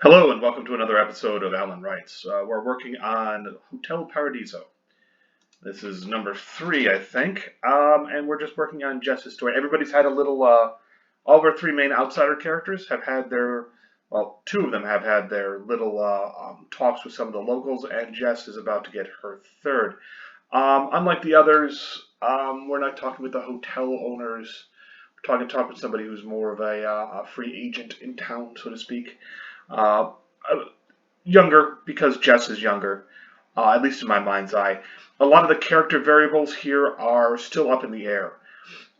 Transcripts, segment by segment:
Hello and welcome to another episode of Alan Writes. We're working on Hotel Paradiso. This is number 3, I think, and we're just working on Jess's story. Everybody's had a little, all of our 3 main outsider characters have had their, well, 2 of them have had their little talks with some of the locals, and Jess is about to get her 3rd. Unlike the others, we're not talking with the hotel owners. We're talking with somebody who's more of a free agent in town, so to speak. Uh, Younger, because Jess is younger, at least in my mind's eye. A lot of the character variables here are still up in the air.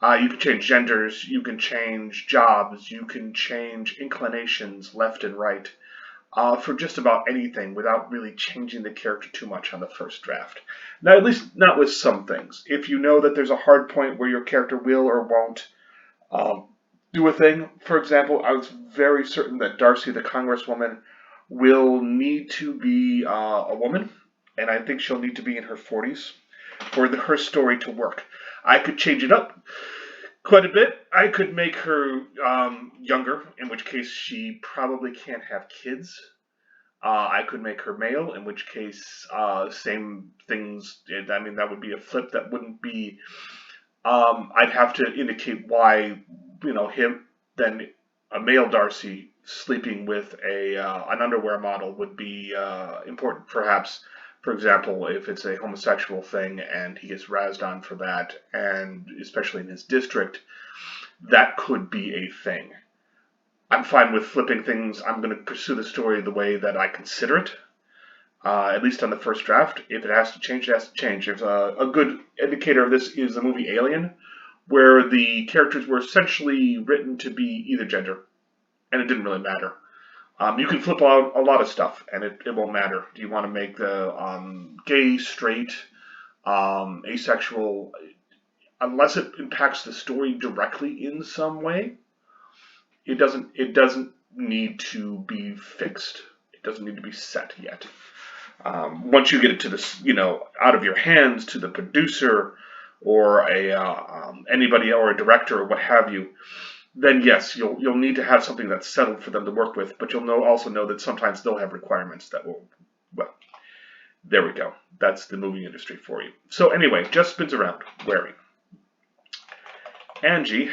You can change genders, you can change jobs, you can change inclinations left and right for just about anything without really changing the character too much on the first draft. Now, at least not with some things. If you know that there's a hard point where your character will or won't do a thing, for example, I was very certain that Darcy, the Congresswoman, will need to be a woman, and I think she'll need to be in her 40s for her story to work. I could change it up quite a bit. I could make her younger, in which case she probably can't have kids. I could make her male, in which case same things. I mean, that would be a flip. That wouldn't be. I'd have to indicate why, him, then a male Darcy sleeping with an underwear model would be important, perhaps. For example, if it's a homosexual thing and he gets razzed on for that, and especially in his district, that could be a thing. I'm fine with flipping things. I'm going to pursue the story the way that I consider it, at least on the first draft. If it has to change, it has to change. There's a good indicator of this is the movie Alien, where the characters were essentially written to be either gender, and it didn't really matter. You can flip out a lot of stuff, and it won't matter. Do you want to make the gay, straight, asexual, unless it impacts the story directly in some way, it doesn't need to be fixed. It doesn't need to be set yet. Once you get it to this, out of your hands to the producer or anybody or a director or what have you, then yes, you'll need to have something that's settled for them to work with, but you'll also know that sometimes they'll have requirements that will, well, there we go. That's the movie industry for you. So anyway, Jess spins around, wary. Angie,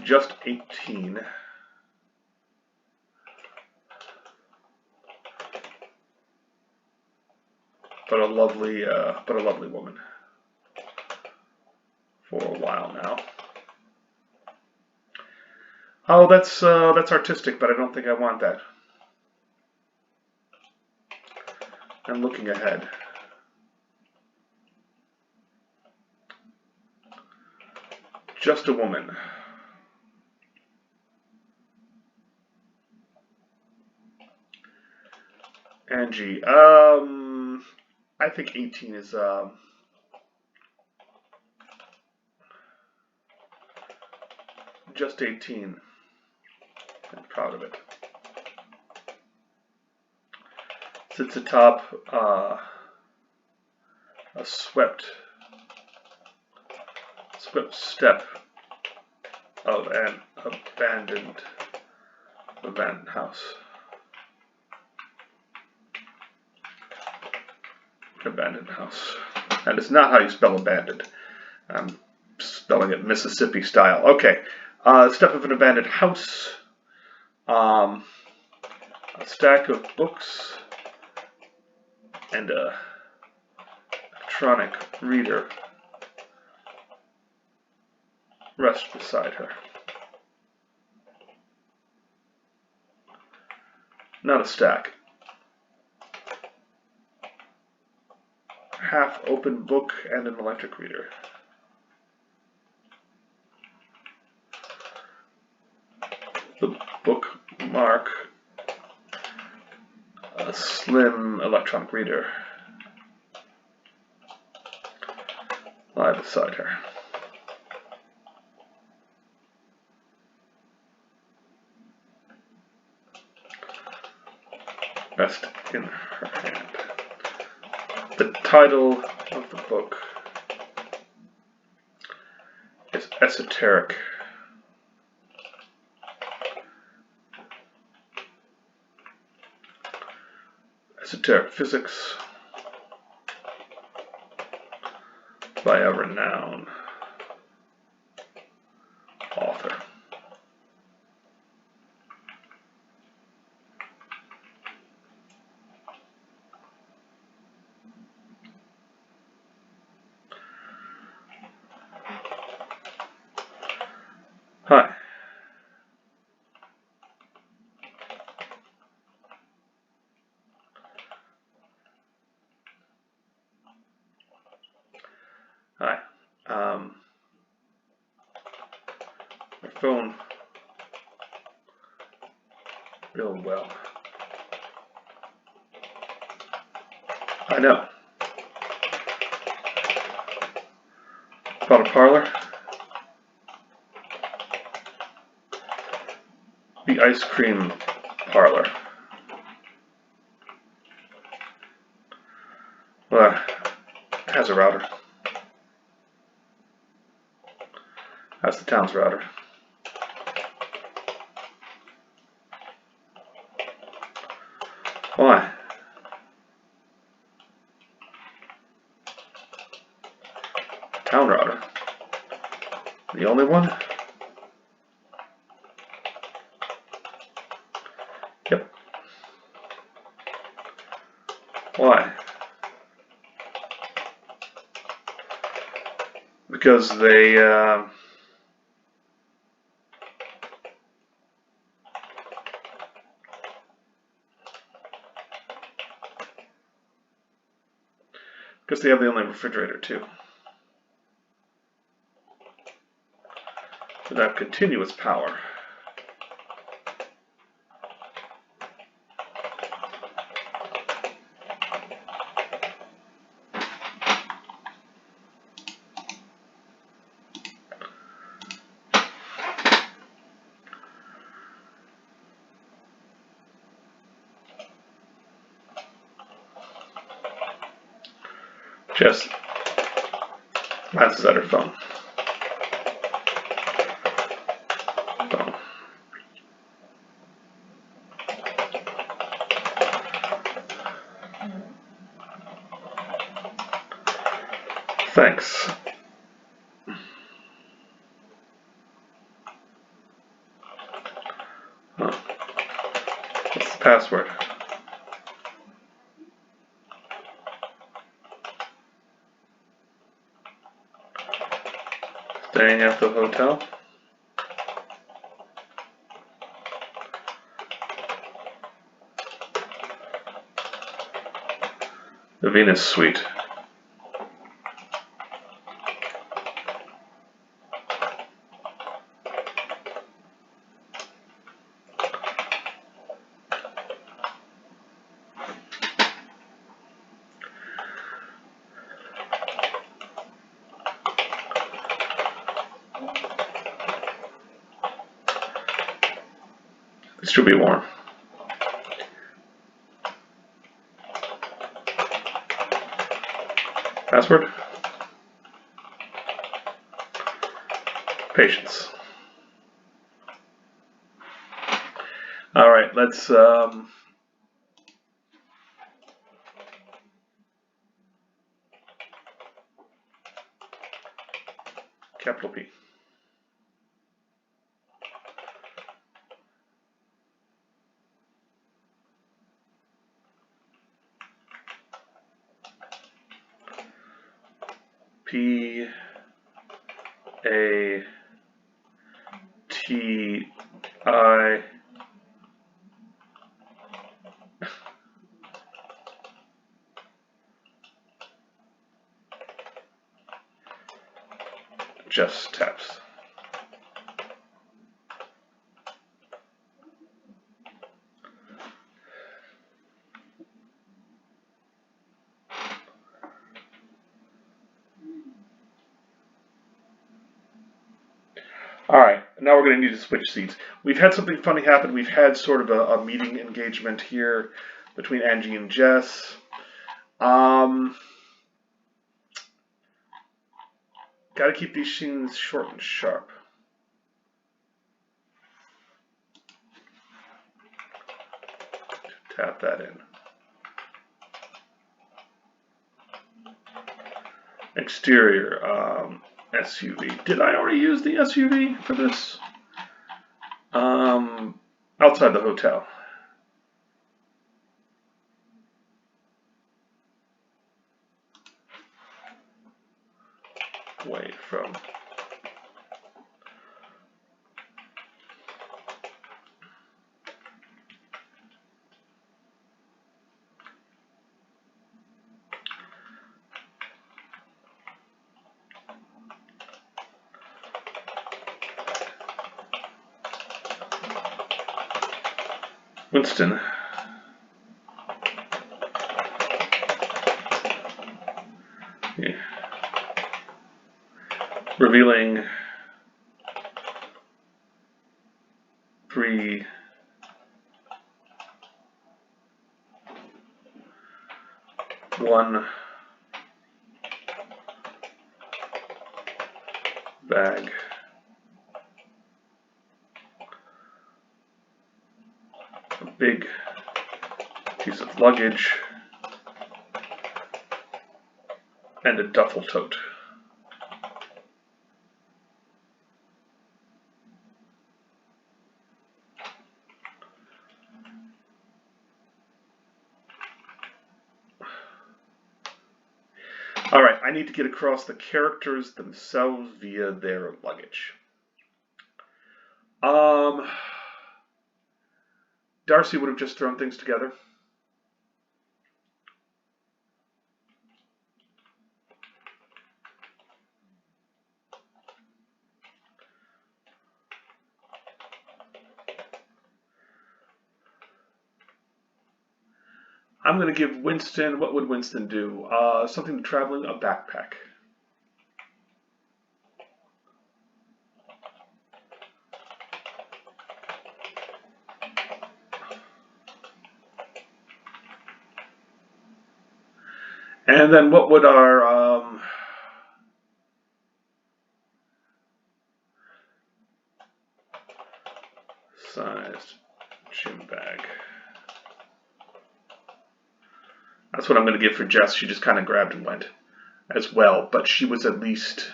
just 18. But a lovely woman for a while now. Oh, that's artistic, but I don't think I want that. I'm looking ahead. Just a woman. Angie, I think 18 is, just 18. I'm proud of it. Sits atop a swept step of an abandoned house. Abandoned house. And it's not how you spell abandoned. I'm spelling it Mississippi style. Okay. Step of an abandoned house. A stack of books and a electronic reader rest beside her. Not a stack. Half-open book and an electric reader. The bookmark, a slim electronic reader lie beside her. Rest in her hand. The title of the book is Esoteric Esoteric Physics by a renowned author. Hi. Hi. My phone real well. I know. Bought a parlor. The ice cream parlor. Well, it has a router. That's the town's router. Why? Town router. The only one? Yep. Why? Because they have the only refrigerator too. Without continuous power. Jess glances at her phone. Thanks. Huh. What's the password? Staying at the hotel? The Venus Suite. This should be warm. Password? Patience. All right, let's capital P. P A T I just taps. All right, now we're going to need to switch seats. We've had something funny happen. We've had sort of a meeting engagement here between Angie and Jess. Got to keep these scenes short and sharp. Tap that in. Exterior, SUV. Did I already use the SUV for this? Outside the hotel. Away from. Winston. Yeah. Revealing 3 1 bag. A big piece of luggage and a duffel tote. All right, I need to get across the characters themselves via their luggage. Darcy would have just thrown things together. I'm going to give Winston, what would Winston do? Something to traveling, a backpack. And then what would our sized gym bag? That's what I'm going to give for Jess. She just kind of grabbed and went as well, but she was at least...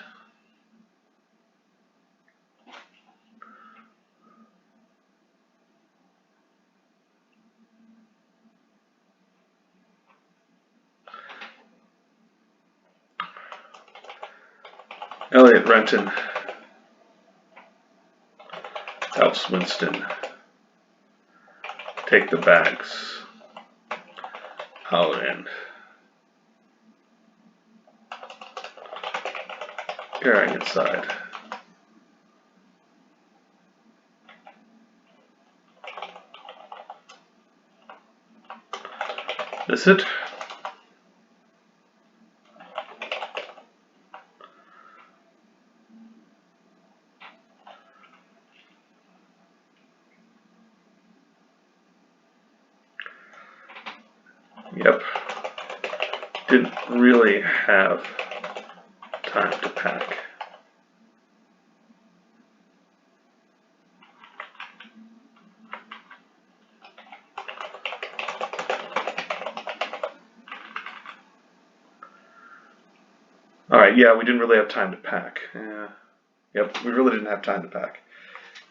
Elliot Renton helps Winston take the bags out and carrying inside. This it? Yep. Didn't really have time to pack. Alright, yeah, we didn't really have time to pack. Yeah. Yep, we really didn't have time to pack.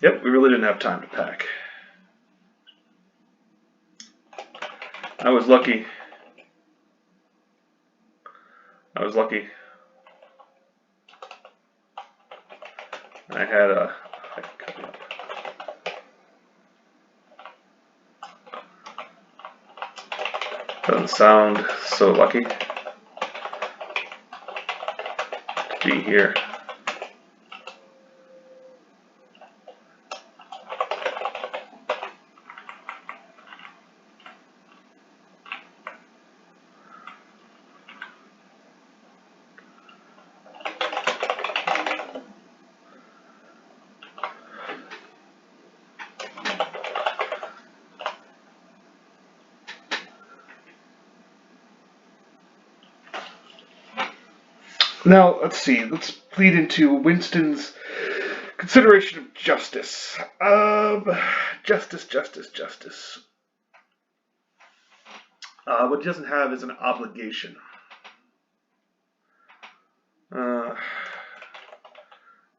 Yep, we really didn't have time to pack. I was lucky. I was lucky. I had a... Doesn't sound so lucky to be here. Now, let's see. Let's plead into Winston's consideration of justice. Justice. What he doesn't have is an obligation.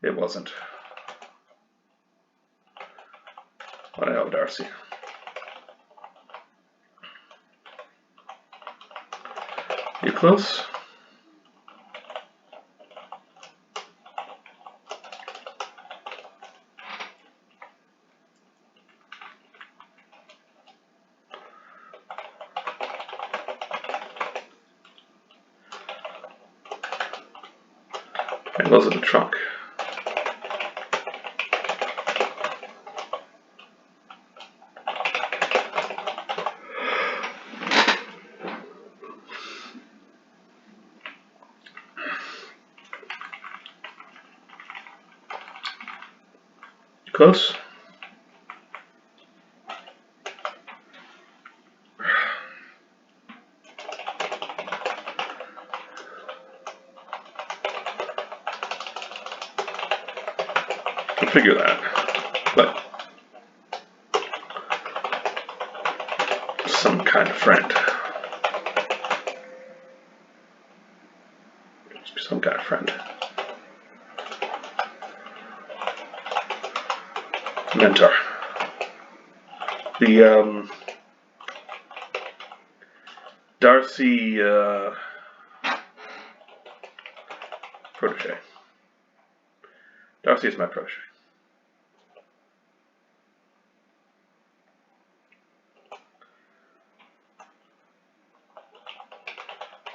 It wasn't. What I know, Darcy. You close? It was in the trunk. Close? I'll figure that. But some kind of friend. Some kind of friend. Mentor. The Darcy protege. Darcy is my protege.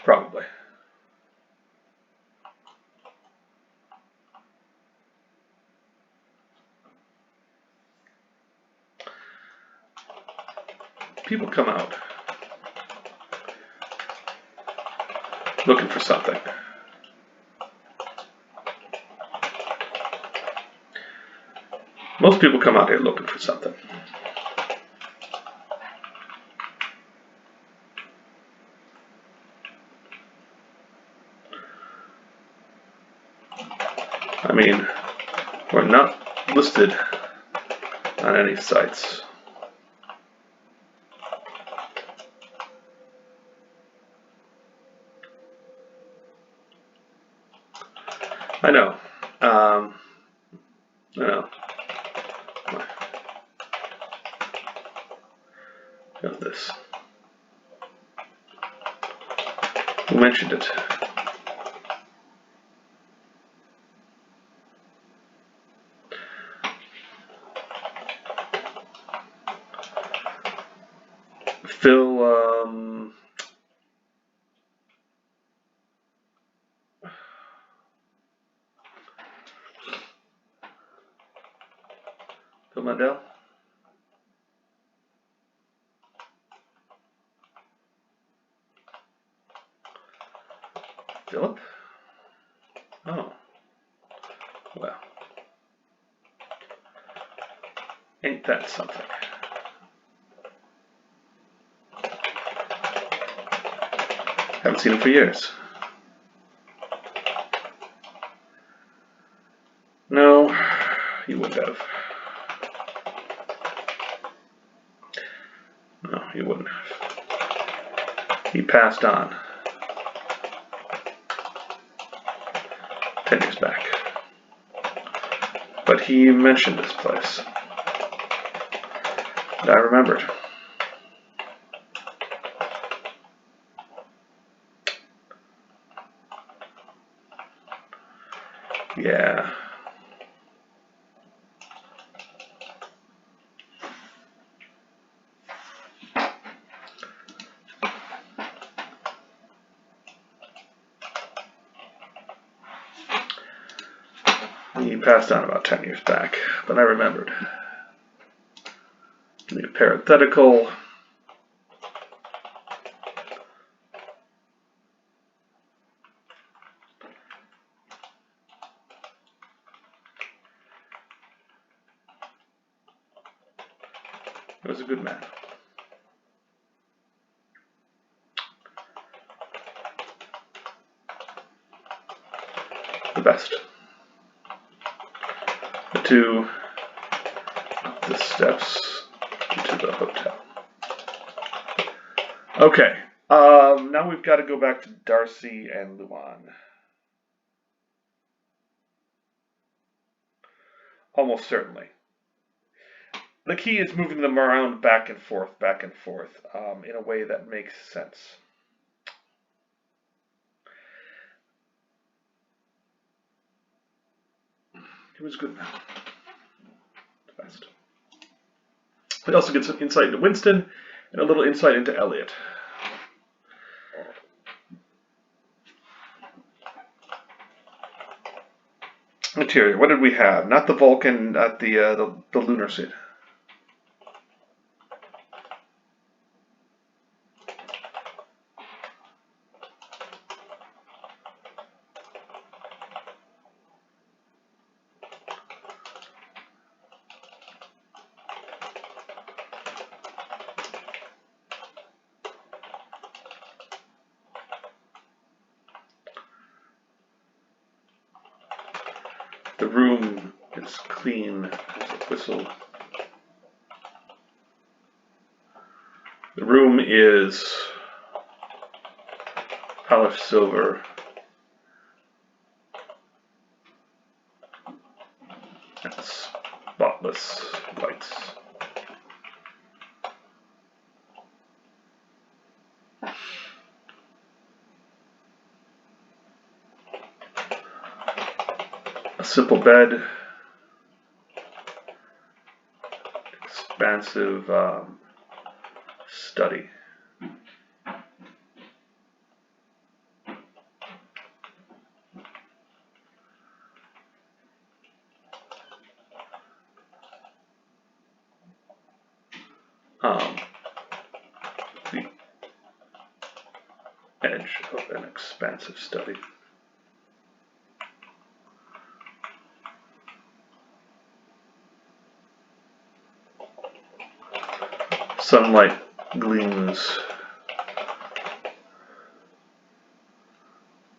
Probably. People come out looking for something. Most people come out here looking for something. I mean, we're not listed on any sites. I know. I know. Got this. Who mentioned it? Phil, Phil Mandel? Philip? Oh. Well. Ain't that something? Haven't seen him for years. No, he wouldn't have. No, he wouldn't have. He passed on 10 years back. But he mentioned this place. And I remembered. Yeah. He passed on about 10 years back, but I remembered. Give me a parenthetical. He was a good man. The best. The two up the steps into the hotel. Okay. Now we've got to go back to Darcy and Luan. almost certainly. The key is moving them around back and forth, in a way that makes sense. It was good. Fast. We also get some insight into Winston and a little insight into Elliot. Interior. What did we have? Not the Vulcan, not the lunar suit. The room is clean as a whistle. The room is polished silver and spotless lights. A simple bed, expansive study. The edge of an expansive study. Sunlight gleams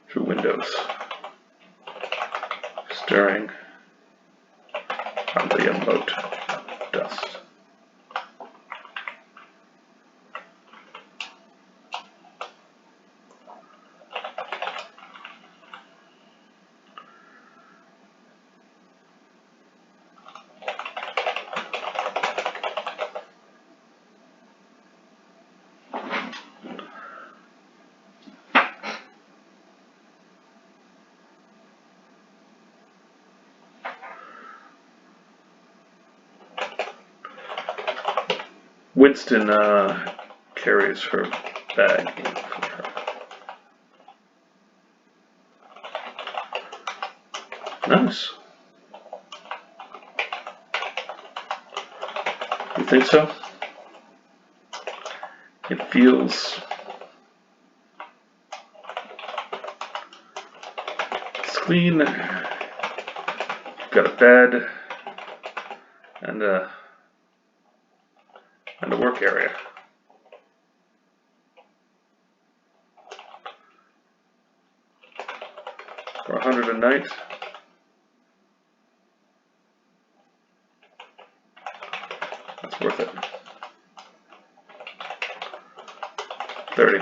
through windows, stirring hardly a mote of dust. Winston carries her bag in for her. Nice. You think so? It feels... it's clean. You've got a bed and a work area. For $100 a night. That's worth it. 30.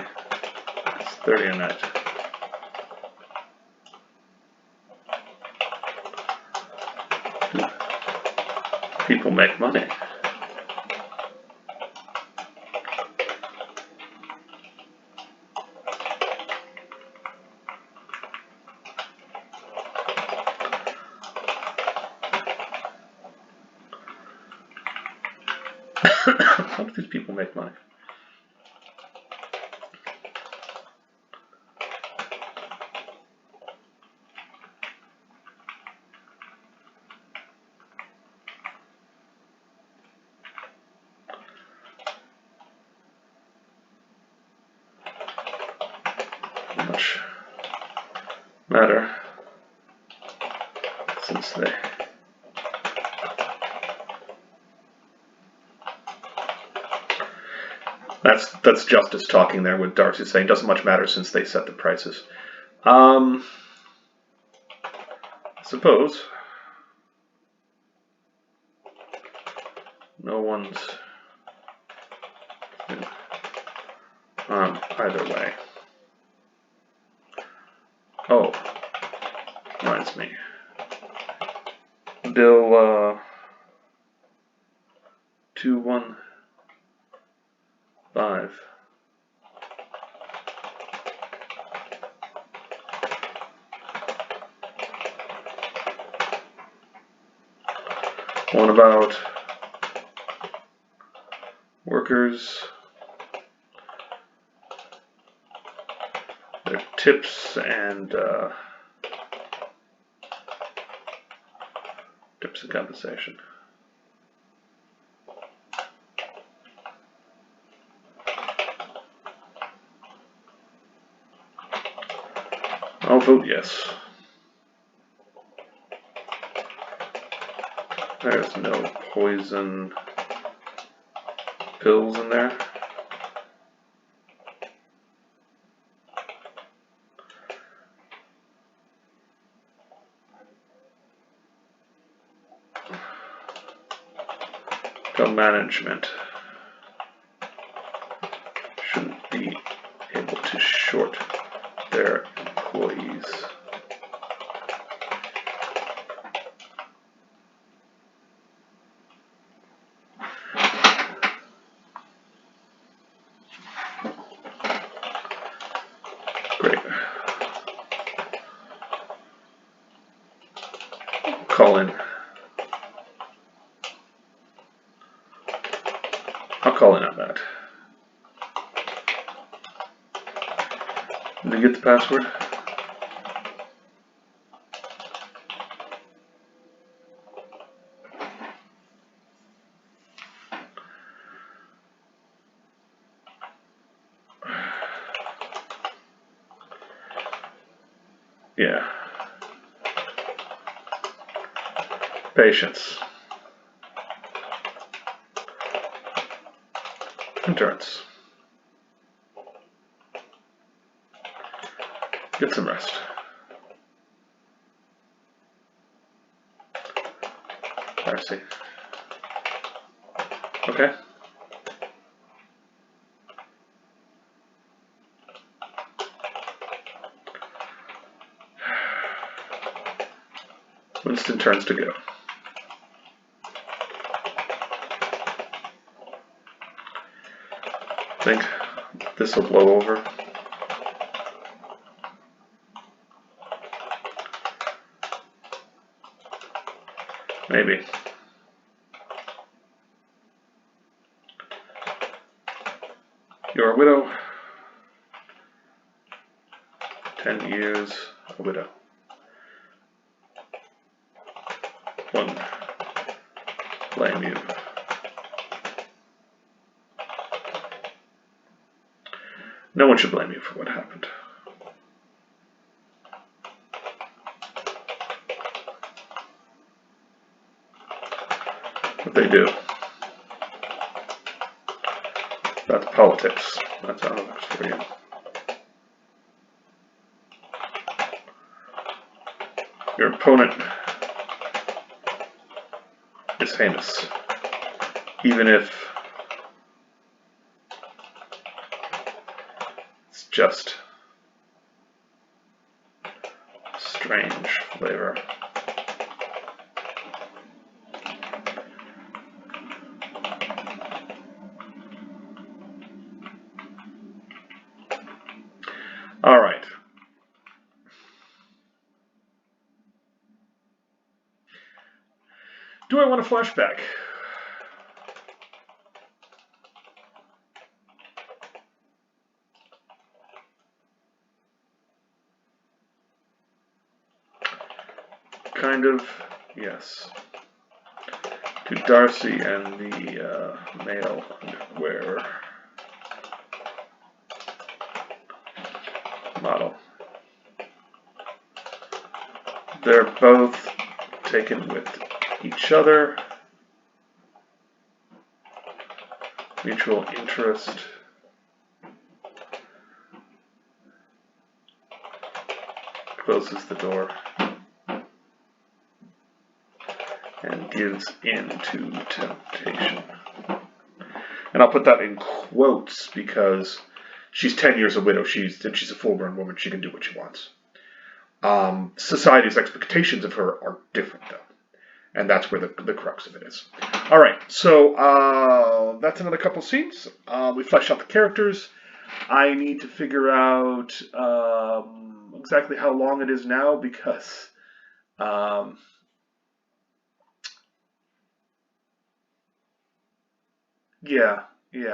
That's 30 a night. People make money. How do these people make money? Not much matter since they That's Justice talking there with Darcy saying doesn't much matter since they set the prices. I suppose no one's either way. Oh, reminds me. bill 215. One about workers, their tips and compensation. I'll vote yes. There's no poison pills in there. Gun management shouldn't be able to short their employees. Great. Call in. I'll call in on that. Did you get the password? Yeah. Patience. Endurance. Get some rest. Mercy. Okay. Winston turns to go. Think this will blow over. Maybe. You're a widow. 10 years a widow. One. Blame you. No one should blame you for what happened. But they do. That's politics. That's how it works for you. Your opponent is famous, even if it's just strange flavor. All right. Do I want a flashback? Kind of, yes. To Darcy and the male underwear model. They're both taken with each other. Mutual interest. Closes the door and gives in to temptation. And I'll put that in quotes because she's 10 years a widow. She's a full-grown woman. She can do what she wants. Society's expectations of her are different, though. And that's where the crux of it is. All right, so that's another couple scenes. We fleshed out the characters. I need to figure out exactly how long it is now because yeah,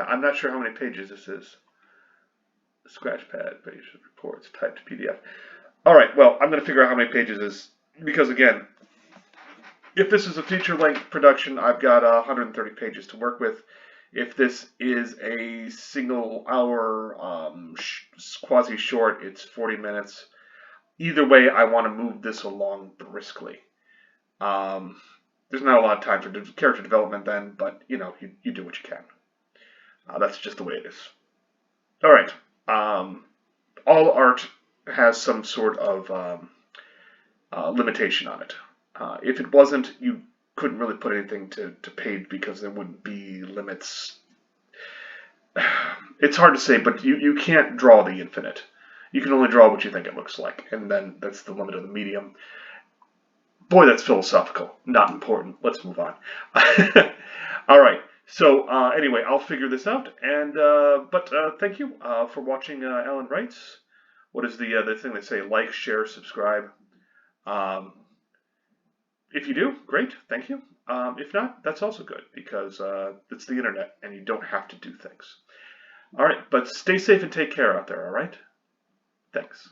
I'm not sure how many pages this is. Scratchpad, page reports, typed PDF. All right, well, I'm going to figure out how many pages it is because, again, if this is a feature-length production, I've got 130 pages to work with. If this is a single-hour quasi-short, it's 40 minutes. Either way, I want to move this along briskly. There's not a lot of time for character development then, but, you know, you do what you can. That's just the way it is. All right. All art has some sort of limitation on it. If it wasn't, you couldn't really put anything to paid because there wouldn't be limits. It's hard to say, but you can't draw the infinite. You can only draw what you think it looks like, and then that's the limit of the medium. Boy, that's philosophical. Not important. Let's move on. All right. So anyway, I'll figure this out. And but thank you for watching Alan Writes. What is the thing they say? Like, share, subscribe. If you do, great. Thank you. If not, that's also good because it's the internet and you don't have to do things. All right, but stay safe and take care out there. All right. Thanks.